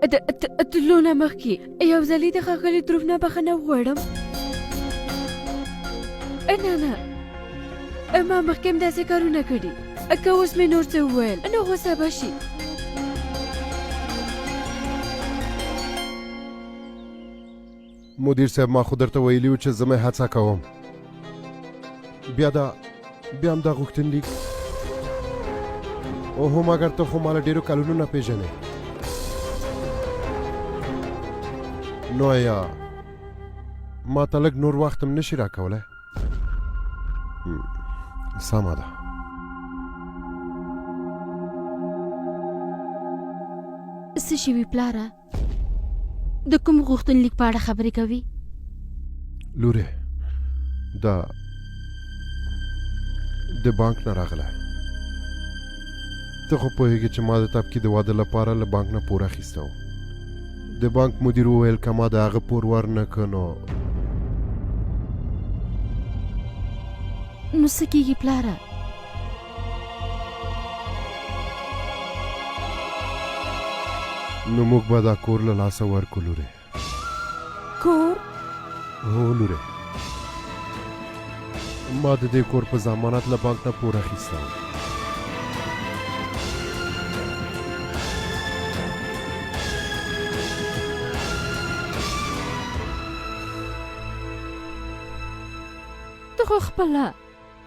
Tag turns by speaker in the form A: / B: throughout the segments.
A: د لونه مخکې یو ځلې د ښاغلي دروف نه بخښنه وغواړم. نه ما مخکې هم داسې کارونه کړي. که اوس مې نور څه وویل نو غوسه به شي.
B: مدیر صاحب ما خو درته ویلي و چې زه مې هڅه کوم. بیا هم دا غوښتنلیک او هم اگر ته خو ما له ډېرو کلونو نه پېژنې نو یا ما ته لږ نور وخت هم نشي راکولی. سمه ده.
A: څه شوي پلاره؟ د کوم غوښتنلیک په اړه خبرې کوي؟
B: لورې د بانک نه راغلی. ته خو پوهېږې چې ما د تبکي د واده لپاره له بانک نه پور اخیستی و. د بانک مدیر وویل که ما د هغه پور ورنه که نو
A: څه کېږي پلاره؟
B: نو موږ به دا کور له لاسه ورکو لورې.
A: کور؟
B: هو لورې، ما د دې کور په ضمانت له بانک نه پور اخیستی و.
A: ته خو خپله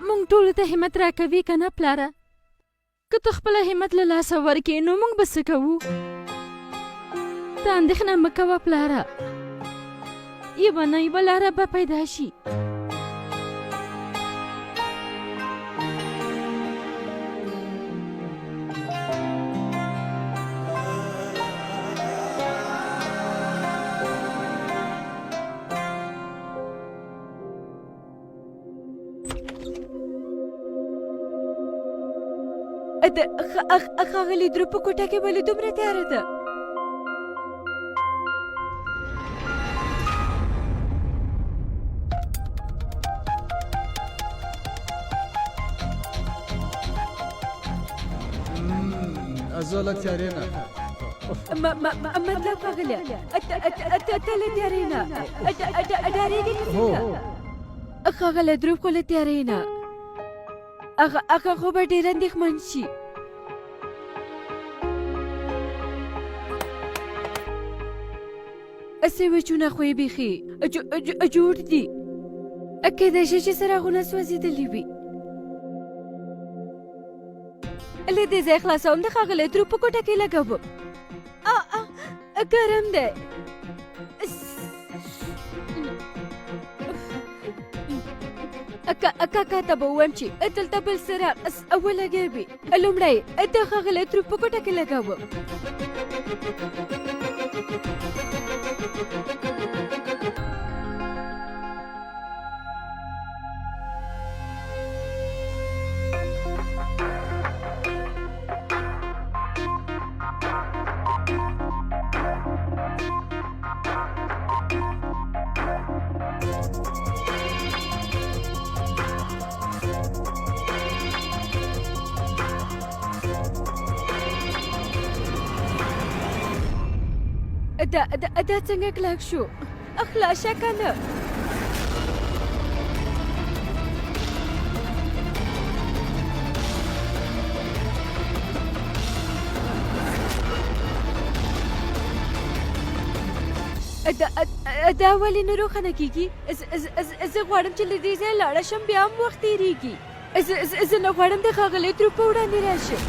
A: موږ ټولو ته همت راکوي که نه پلاره؟ که ته خپله همت له لاسه ورکې نو موږ به څه کوو؟ ته اندېښنه مه کوه پلاره، یوه نه یوه لاره به پیدا شي. ښاغلي دروف په کوټه کې ولې دومره تیاره ده؟
C: زه لږ تیارې نه
A: مطلب ښاغلیه ته له تیارې نه ډارېږې که څنګه؟ ښاغلی دروف خو له تیارې نه هغه خو به ډېر اندېښمن شي. سویچونه خو یې بیخي جوړ دي. کیدای شي چې څراغونه سوځېدلي وي. له دې ځای خلاصوم د ښاغلی دروف په کوټه کې لګوم. ګرم دی. کاکا ته به ووایم چې دلته بل څراغ ولګوي. لومړی د ښاغلی دروف په کوټه کې لګوم. دا څنګه کلک شو؟ خلاصه که نه؟ دا ولې نه روښانه کېږي؟ زه غواړم چې له دې ځایه لاړه شم، بیا هم وخت تېرېږي. زه نه غواړم د ښاغلي دروف په وړاندې راشم.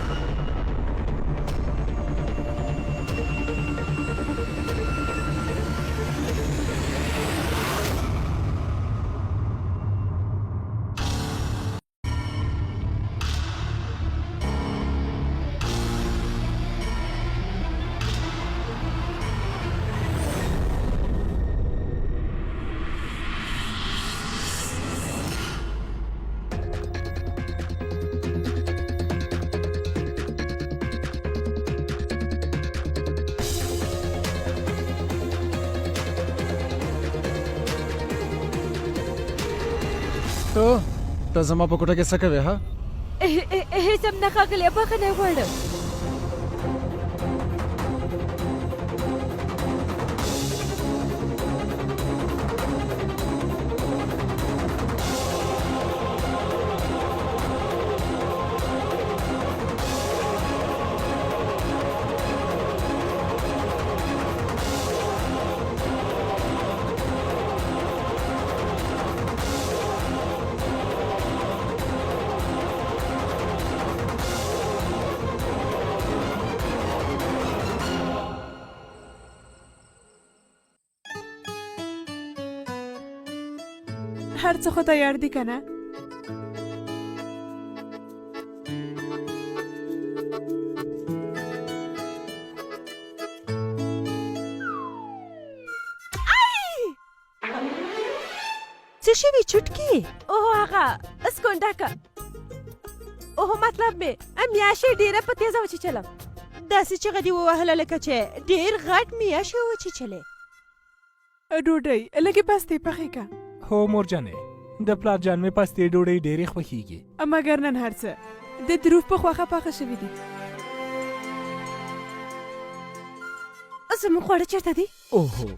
C: ته زما په کوټه کې څه کوې ها؟
A: هېڅ هم نه ښاغلیه، بخښنه غواړم.
D: هر څه خو تیار دي که نه؟
E: څه شوي چټکي؟
F: اوه هغه اسکونډکه اوه مطلب مې میاشې ډېره په تیزه وچیچلم.
E: داسې چغه دې ووهله لکه چې ډېر غټ میاشې وچیچلې.
D: ډوډۍ لږې پستې پخې که.
G: هو مورجانې د پلار جان مې پستې ډوډۍ ډېرې خوښیږي.
D: مګر نن هر څه د دروف په خواښه پاخه شوي دي.
F: زموږ خواړه چېرته دي؟
H: اوهو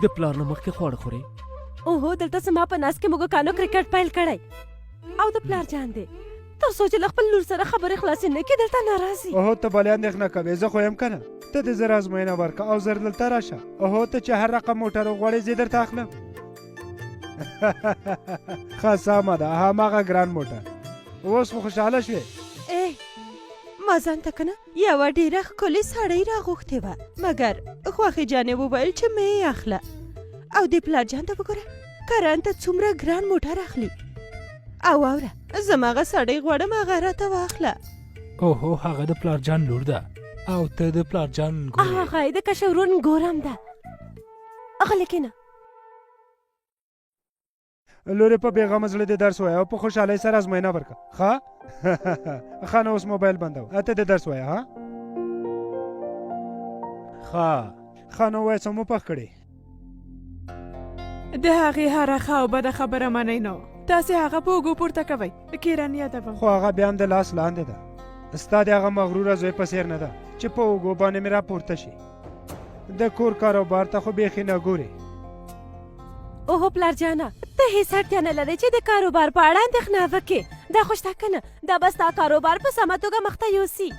H: د پلار نه مخکې خواړه خورې؟
F: اوهو دلته زما په ناز کې موږکانو کرکټ پیل کړی او د پلار جان دی تر څو چې له خپل لور سره خبرې خلاصې نه کړي دلته ناراضي.
I: اوهو ته بلې اندېښنه کوې زه خو یم که نه. ته د زر ازموینه ورکړه او زر دلته راشه. اوهو ته چې هر رقم موټر وغواړې زه درته اخلم. ښه سمه ده هماغه ګران موټر. اوس خو خوشحاله شوې؟
E: ما ځان ته که نه یوه ډېره ښکلې سړۍ راغوښتې وه مګر خوښې جانې وویل چې مې یې اخله او دې پلار جان ته وګوره کران ته څومره ګران موټر اخلي او واوره زماغه سړی غواړم هغه راته واخله.
G: اوهو هغه د پلار جان لور ده او ته د پلار جان ګورې.
F: هغه یې د کشورون ګورم ده. غلی کېنه.
I: لورې په بېغمه زړه دې درس وایه او په خوشحالۍ سره ازموینه ورکړه. ښه ښه نو اوس موبایل بندوه. ته دې درس وایه. ها ښه نو وایه څه مو پخ کړې؟
D: د هغې هره ښه او بده خبره منئ نو تاسې هغه په اوږو پورته کوئ. کیرن یادوم
I: خو هغه بیا هم د لاس لاندې ده. ستا د هغه مغروره زوی په څېر نه ده چې په اوږو باندې مې راپورته شي. د کور کاروبار ته خو بیخي نه ګورې.
F: اوهو پلار جانه ته هیڅ اړتیا نه لرې چې د کاروبار په اړه اندېښنه وکړې. دا خو شته که نه دا به ستا کاروبار په سمه توګه مخته یوسي.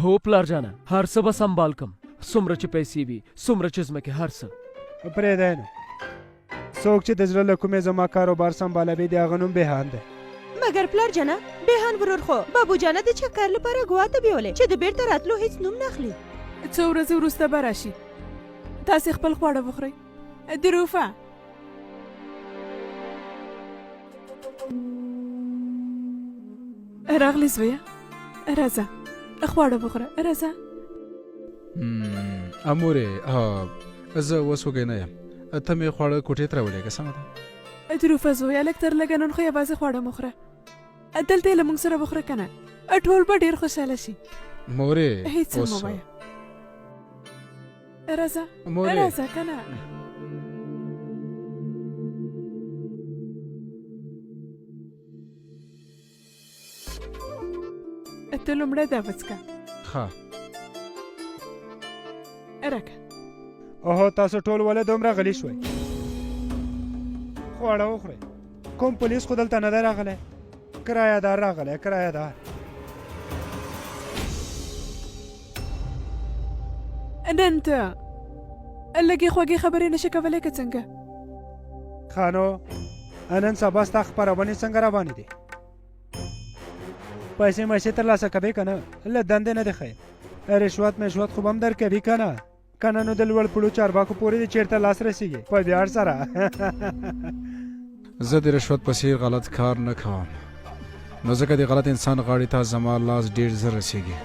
H: هو پلار جانه هر څه به سنبال کم. څومره چې پیسې وي څومره چې ځمکې هر څه.
I: پرېږدی نو څوک چې د زړه له کومې زما کاروبار سنبالوي د هغه نوم بېهان دی.
E: مګر پلار جانه بېهان ورور خو بابو جانه د چکر لپاره ګوا ته بیولې چې د بیرته راتلو هیڅ نوم نه اخلي.
D: څو ورځې وروسته به راشي. تاسې خپل خواړه وخورئ. دروفه راغلی زویه راځه خواړه وخوره راځه.
C: امورې زه اوس وږی نه یم. ته مې خواړه کوټې ته راولېږه سمه ده؟
D: دروفه زویه لږ تر لږه نن خو یوازې خواړه مه خوره. دلته یې له موږ سره وخوره که نه ټول به ډېر خوشحاله شي.
C: مورې
D: هیڅ مه وایه. راځه راځه که نه. ته لومړی دا وڅکه.
C: ښه
D: راکه.
I: اوهو تاسو ټول ولې دومره غلي شوئ؟ خواړه وخورئ. کوم پولیس خو دلته نه دی راغلی. کرایهدار راغلی کرایهدار.
D: نن ته لږې خوږې خبرې نشي کولی که څنګه؟
I: ښه نو نن سبا ستا خپرونې څنګه روانې دي؟ پیسې میسې ترلاسه کوې که نه؟ له دندې نه دې ښایي. رشوت مشوت خو به هم درکوي که نه؟ که نه نو د لوړ پوړو چارواکو پورې دې چېرته لاس رسېږي په ویاړ سره.
C: زه د رشوت په څېر غلط کار نه کوم نو ځکه د غلط انسان غاړې ته زما لاس ډېر زر رسېږي.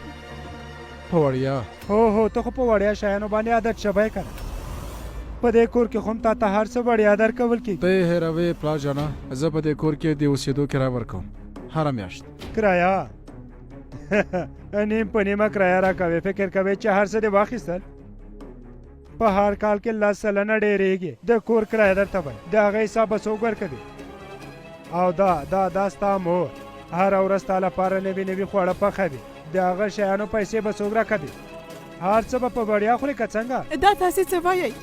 C: په وړیا
I: هو ته خو په وړیا شیانو باندې عادت شوی که نه؟ په دې کور کې خو هم تا ته هر څه وړیا درکول کېږي.
C: ته یې هېروې پلار جانه. زه په دې کور کې د اوسېدو کرایه ورکوم هره میاشت.
I: کرایه نیم په نیمه کرایه راکوې. فکر کوې چې هر څه دې واخیستل؟ په هر کال کې 10 سلنه ډېرېږي د کور کرایه درته وایي. د هغه حساب به څوک ورکوي؟ او دا ستا مور هره ورځ ستا لپاره نوي نوي خواړه پخوي. د هغه شیانو پیسې به څوک راکوي؟ هر څه به په وړیا خورې که څنګه؟
D: دا تاسې څه وایئ؟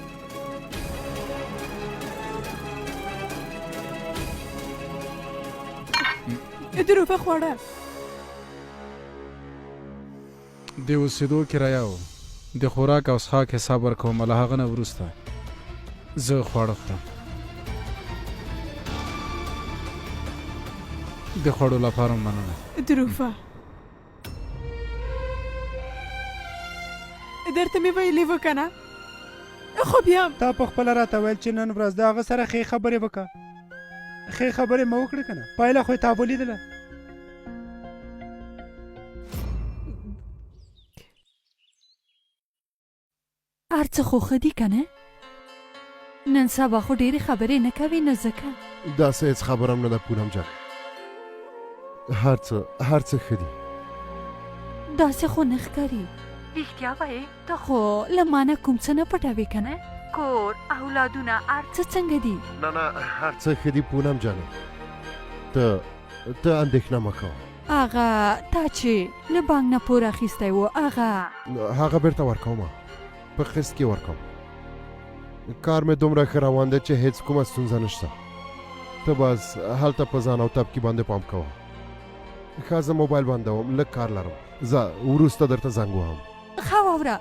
D: دروفه خواړه
C: د اوسېدو کرایه او د خوراک او څښاک حساب ورکوم. له هغه نه وروسته زه خواړه خورم. د خوړو لپاره مننه.
D: دروفه درته مې ویلي وه که نه خو بیا هم
I: تا په خپله راته ویل چې نن ورځ د هغه سره ښې خبرې وکړه ښې خبرې مه وکړې که نه پایله خو یې تا ولیدله
E: هر څه خو ښه دي که نه نن سبا خو ډېرې خبرې نه کوي نو ځکه
B: داسې هېڅ خبره هم نه ده پونم جان هر څه ښه دي
E: داسې خو نه ښکاري رښتیا وایې ته خو له ما نه کوم څه نه پټوې که نه کور اولادونه هر څه څنګه دي
B: نه هر څه ښه دي پونم جانه ته اندېښنه مه کوه
E: هغه تا چې له بانک نه پور اخیستی و
B: هغه بیرته ورکوم په قسط کې ورکوم کار مې دومره ښه روان دی چې هېڅ کومه ستونزه نشته ته بس هلته په ځان او تبکي باندې پام کوه ښه زه موبایل بندوم لږ کار لرم زه وروسته درته زنګ وهم
E: ښه واوره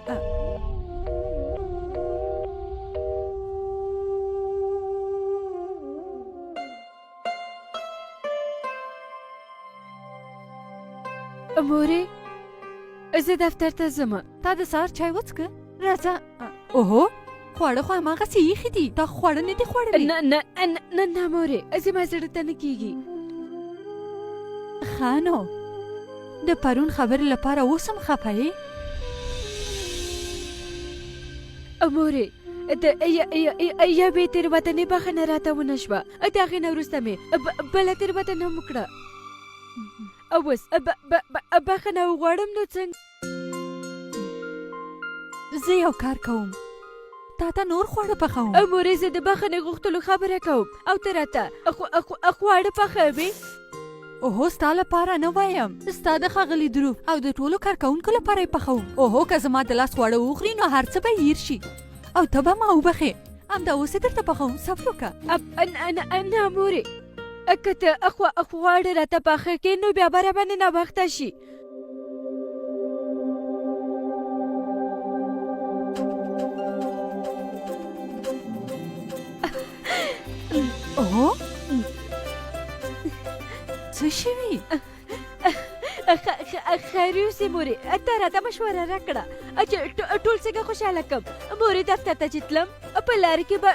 A: مورې زه دفتر ته ځم
E: تا د سهار چای وڅښه راځه اوهو خواړه خو هماغسې ایښي دي تا خواړه نه دي خوړلي
A: نه مورې زما زړه ته نه کېږي
E: ښه نو د پرون خبرې لپاره اوس هم خفه یې
A: مورې یا بې تېروتنې بخښنه راته ونه شوه د هغې نه وروسته مې بله تېروتنه هم وکړه اوس بخښنه وغواړم نو څنګه
E: زه یو کار کوم تا ته نور خواړه پخوم
A: مورې زه د بخښنې غوښتلو خبره کوم او ته راته خواړه پخوې
E: اوهو ستا لپاره نه وایم ستا د ښاغلي دروف او د ټولو کارکوونکو لپاره یې پخوم اوهو که زما د لاس خواړه وخوري نو هر څه به هیر شي او ته به ما وبخې همدا اوس یې درته پخوم صبر وکړه
A: نه مورې که ته خواړه راته پاخه کړې نو بیا به راباندې ناوخته شي
E: اوهو څه شوي
A: خیر اوسې مورې ته راته مشوره راکړه چې ټول څنګه خوشحاله کړم مورې دفتر ته چې تلم په لارې کې به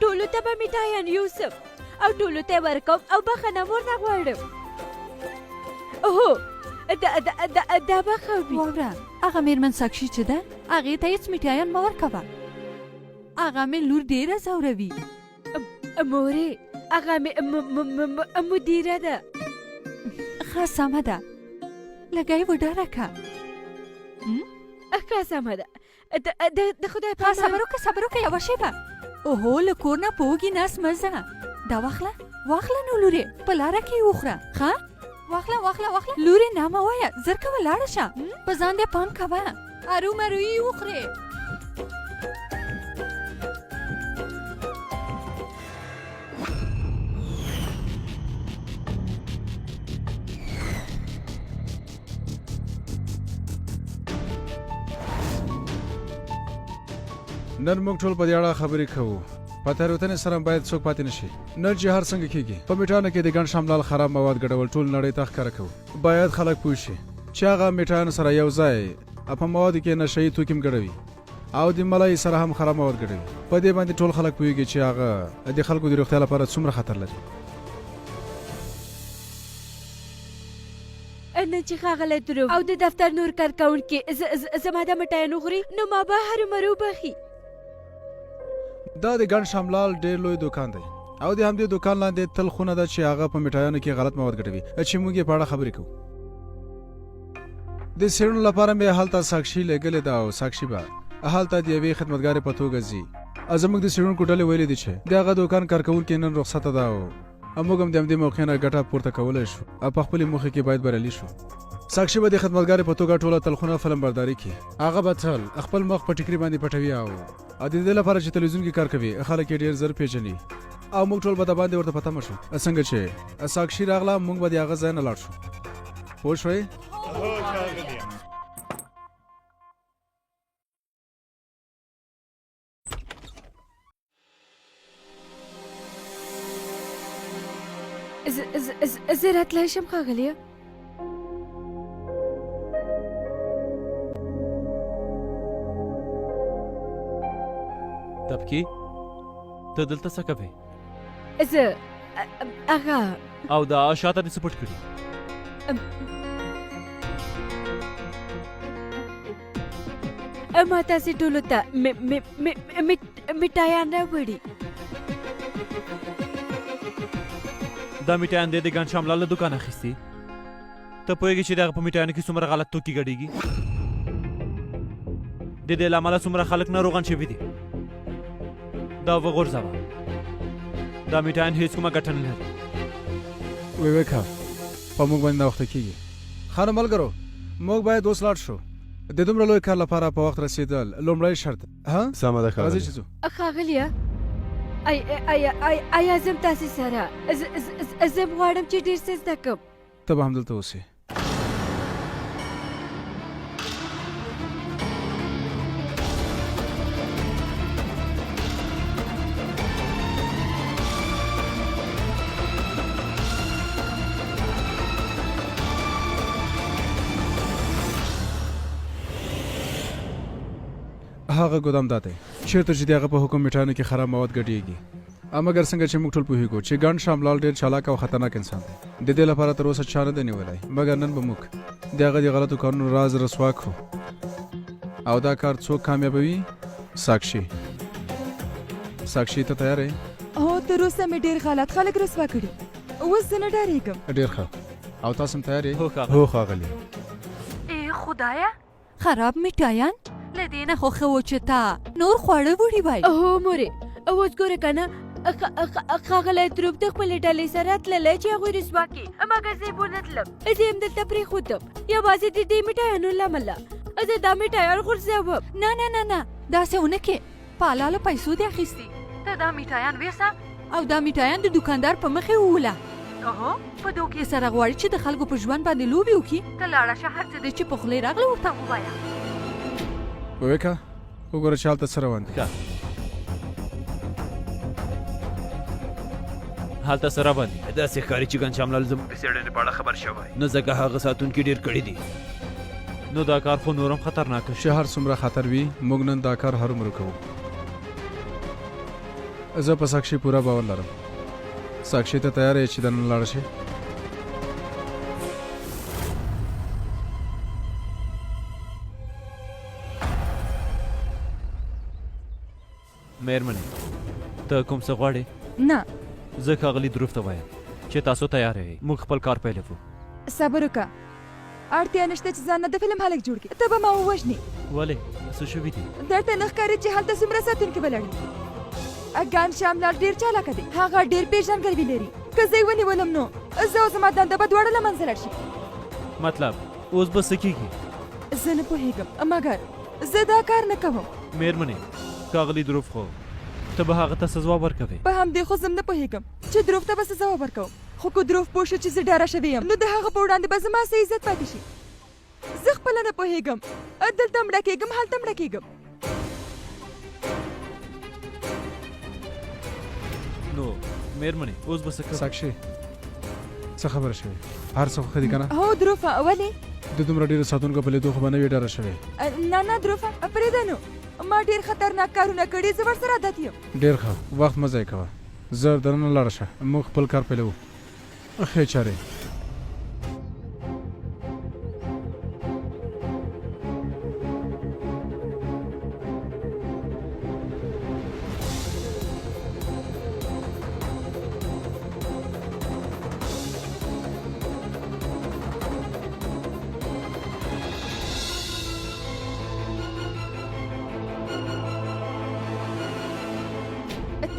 A: ټولو ته به میټایان یوسم او ټولو ته یې ورکوم او بخښنه مور نه غواړم هو دا به ښه وي
E: واوره هغه مېرمن ساکشي چې ده هغې ته هېڅ میټایان مه ورکوه هغه مې لور ډېره زوروي
A: مورې هغه مې مدیره ده
E: ښه سمه ده لږه یې وډاره کړه
A: ښه سمه ده د خدای په
E: صبر وکړه یوه شېبه اوهو له کور نه په وږي نس مه ځه دا واخله نو لورې په لاره کې یې وخوره ښه واخله لورې نه مه وایه زر کوه لاړه شه په ځان دې پام کوه ارومرو یې وخورې
C: نن موږ ټول په دې اړه خبرې کوو په تېروتنې سره باید څوک پاتې نشي نن چې هر څنګه کېږي په میټایانو کې د ګڼ شملال خراب مواد ګډول ټول نړۍ ته ښکاره کوو باید خلک پوه شي چې هغه میټایانو سره یو ځای په موادو کې نشهیي توکي هم ګډوي او د ملای سره هم خراب مواد ګډوي په دې باندې ټول خلک پوهېږي چې هغه د خلکو د روغتیا لپاره څومره خطر لري
A: نن چې ښاغلی دروف او د دفتر نور کارکوونکي زما د مټایانو خوري نو ما به هرومرو بخي
C: دا د ګڼ شملال ډېر لوی دوکان دی او د همدې دوکان لاندې تل خونه ده چې هغه په میټایانو کې غلط مواد ګډوي چې موږ یې په اړه خبرې کوو د څېړنو لپاره مې هلته ساکشي لېږلې ده او ساکشي به هلته د یوې خدمتګارې په توګه ځي زموږ د څېړونکو ډلې ویلي دي چې د هغه دوکان کارکوونکي نن رخصته ده او موږ هم د همدې موقع نه ګټه پورته کولی شو او په خپلې موخې کې باید بریالي شو ساکشي به د خدمتګارې په توګه ټوله تلخونه فلمبرداري کړي هغه به تل خپل مخ په ټیکري باندې پټوي او د دې لپاره چې تلویزیون کې کار کوي خلک یې ډېر زر پیژني او موږ ټول به د باندې ورته په تمه شو څنګه چې ساکشي راغله موږ به د هغه ځای نه لاړ شو پوه شوئ
A: زه راتلی شم ښاغلیه
J: تبکي ته دلته څه کوې
F: زه هغه
J: او دا شاته دې څه پټ کړي
F: ما تاسې ټولو ته مټایان راوړي.
J: دا میټایان دې د ګنشام لاله دوکان اخیستي ته پوهېږې چې دغه په میټایانو کې څومره غلط توکي ګډېږي د دې له امله څومره خلک ناروغان شوي دي دا وغورځوه دا میټایان هېڅ کومه ګټه نه لري
C: ویویکا په موږ باندې ناوخته کېږي خانه ملګرو موږ باید اوس لاړ شو د دومره لوی کار لپاره په وخت رسېدل لومړی شرط ها
B: سمه ده
C: راځئ چې ځو
F: ښاغلیه ایا زم تاسې سره زه غواړم چې ډېر څه زده کړم.
C: ته به همدلته اوسې هغه ګودام دا دی چېرته چې د هغه په حکم میټانو کې خراب مواد ګډېږي مګر څنګه چې موږ ټول پوهېږو چې ګڼ شاملال ډېر چالاک او خطرناک انسان دی د دې لپاره تر اوسه چا نه دی نیولی مګر نن به موږ د هغه د غلطو کارونو راز رسوا کړو او دا کار څوک کامیابوي ساکشي ته تیار یې
D: هو تر اوسه مې ډېر غلط خلک رسوا کړي اوس زه نه ډارېږم.
C: ډېر ښه او تاسو هم تیار یې
B: هو ښاغلی
A: ای خدایا خراب میټایان له دې نه خو ښه و چې تا نور خواړه وړي وای.
F: هو مورې اوس ګوره که نه ښاغلی دروب د خپلې ډلې سره تللی چې هغوی رسوا کړي مګر زه یې ونه تلم زه یې همدلته پرېښودم یوازې د دې میټایانو له امله زه دا میټایان غورځوم.
A: نه نه نه نه داسې ونه کې په حلالو پیسو دې اخیستي ته دا میټایان ویسه او دا میټایان د دوکاندار په مخې ووله اوهو په دوکې سره غواړي چې د خلکو په ژوند باندې لوبې وکړي ته لاړه شه هر څه دی چې په خولې راغله ورته ووایه.
C: ویویکا وګوره چې هلته څه روان دي
J: هلته څه روان دي داسې ښکاري چې ګنشام لال زموږ د څېړنې په اړه خبر شوی نو ځکه هغه ساتونکي ډېر کړي دي نو دا کار خو نورم خطرناکه
C: چې هر څومره خطر وي موږ نن دا کار هرومرو کوو. زه په ساکشي پوره باور لرم ساکشي ته تیار یې چې دننه لاړه شي
J: مېرمنې ته کوم څه غواړې
D: نه
J: زه ښاغلي دروف ته وایم چې تاسو تیار یې موږ خپل کار پیلوو.
D: صبر وکړه اړتیا نشته چې ځان نه د فلم هلک جوړ کړي ته به ما ووژنې
J: ولې څه شوي دي
D: درته نه ښکاري چې هلته څومره ساتونکي به لري ګان شاملال ډېر چالاکه دی هغه ډېر پیژندګلوي لري که زه یې ونیولم نو زه او زما دنده به دواړه له منځه لاړ شي.
J: مطلب اوس به څه کېږي
D: زه نه پوهېږم مګر زه دا کار نه کوم.
J: مېرمنې ښاغلي دروف خو ته به هغه ته څه ځواب ورکوې
D: په همدې خو زم نه پوهېږم چې دروف ته به څه ځواب ورکوم خو که دروف پوه شو چې زه ډاره شوې یم نو د هغه په وړاندې به زما څه عزت پاتې شي. زه خپله نه پوهېږم دلته مړه کېږم هلته مړه کېږم.
J: نو مېرمنې اوس به څه کوو
C: ساکشي څه خبره شوې هر څه خو ښه دي که نه
D: هو دروفه ولې
C: د دومره ډېرو ساتونکو په لیدو خو به نه وي ډاره شوې
D: نه نه دروفه پرېږده نو ما ډېر خطرناک کارونه کړي زه ورسره عادت یم.
C: ډېر ښه وخت مه ضایع کوه زه دننه لاړه شه موږ خپل کار پیلوو ښې چارې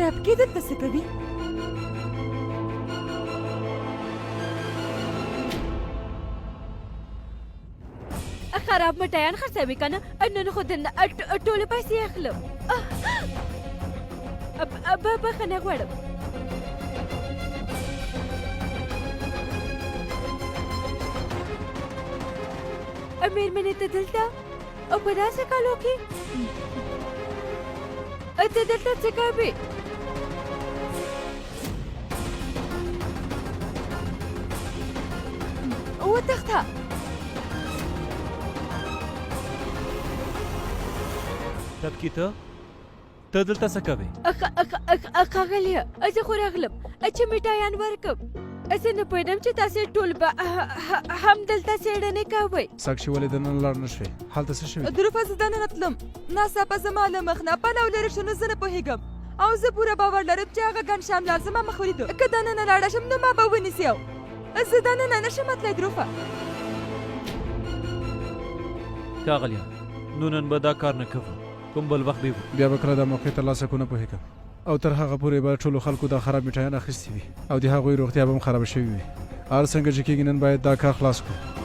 D: تبکي دلته څه کوي
F: خراب مټایان خرڅوي که نه نن خو دننه ټولې پیسې اخلم بخښنه غواړم. مېرمنې ته دلته او په داسې کالو کې ته دلته څه کوې
D: وتښته
J: تبکي ته ته دلته څه کوې؟
F: ښاغلیه زه خو راغلم چې میټایان ورکم. زه نه پوهېدم چې تاسې ټول به همدلته څېړنې کوئ.
C: ساکشي ولې دننه لاړ نه شوې؟ هلته څه شوي؟
D: دروفه زه دننه تلم ناڅاپه زما له مخ نه پلاو لرې شو نو زه نه پوهېږم او زه پوره باور لرم چې هغه ګن شاملال زما مخ ولیدو. که دننه لاړه شم نو ما به ونیسي او زه دننه نشم تللی دروفه.
J: ښاغلیه نو نن به دا کار نه کوو، کوم بل وخت به
C: بیا به کله دا موقع ترلاسه کړو نه پوهېږم او تر هغه پورې به ټولو خلکو دا خراب میټایان اخیستي وي او د هغوی روغتیا به هم خرابه شوې وي. هر څنګه چې کېږي نن باید دا کار خلاص کړو.